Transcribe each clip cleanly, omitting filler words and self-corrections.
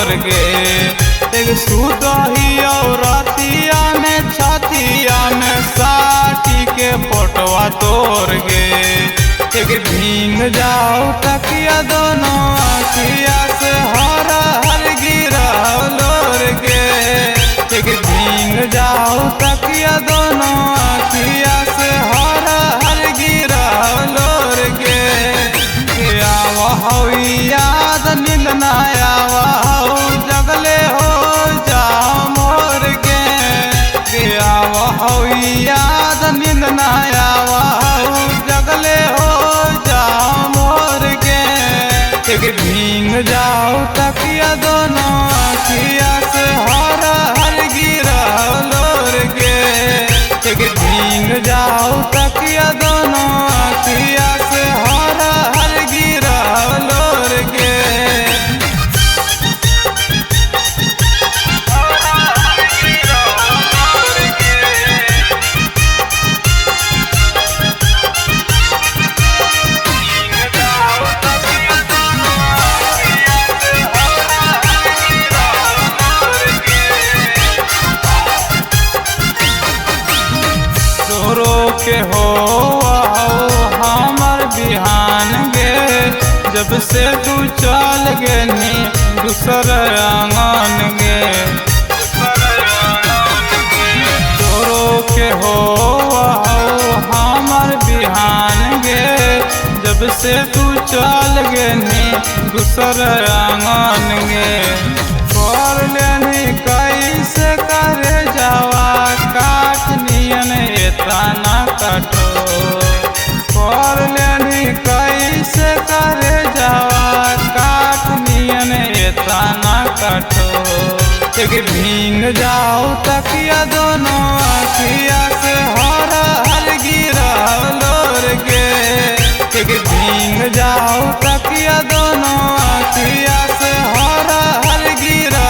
लोर गे। एक सुदही और रतिया में छतिया में साटी के फोटवा तोड़ गे। एक भींग जाओ तकिया दोनों आखिया से हर हर गिरा लोर गे। एक भींग जाओ तकिया दोनों आखिया से हर हर गिरा लोर गे। आवहु याद नींद ना आवहु जगले हो जाओ मोर गे। आवहु याद नींद ना आवहु जगले हो जाओ मोर गे। एक भींग जाओ तकिया दोनों आखिया से हर हर गिरा लोर गे। एक भींग जाओ तकिया दोनों आखिया से हर हर गिरा लोर गे। के हो हमर बिहान गे। जब से तू चल गे नी दूसर आंगन गे। तोरो के हो हमर बिहान गे। जब से तू चल गे नी दूसर आंगन गे। कर लेनी कैसे करे जावा काट नियन एतना कठो। कर लेनी कैसे करे जावा काट नियन एतना कठो। एक भींग जाओ तकिया दोनों आखिया से हर हर गिरा लोर गे। एक भींग जाओ तकिया दोनों आखिया से हर हर गिरा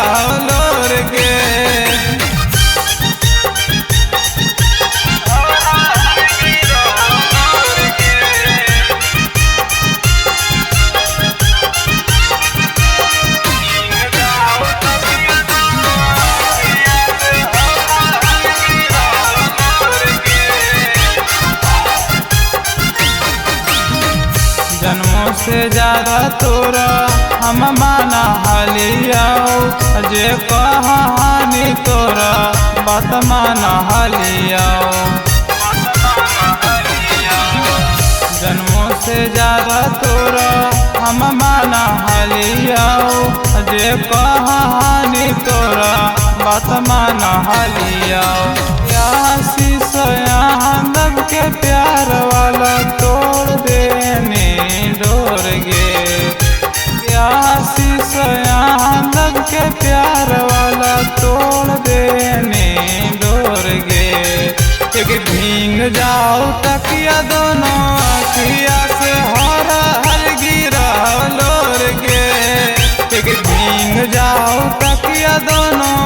लोर गे। जन्मों से ज्यादा तोरा हम माना हलियाओ। जे कहानी तोरा बात माना हलियाओ। जन्मों से ज्यादा तोरा हम माना हलियाओ। जे कहानी तोरा बात माना हलियाओ। शीश यहाँ दब के प्यार वाला तोड़ देने डोर गे। शीश यहाँ दब के प्यार वाला तोड़ देने डोर गे। एक भींग जाओ तकिया दोनों आखिया से हर हर गिरा लोर गे। एक भींग जाओ तकिया दोनों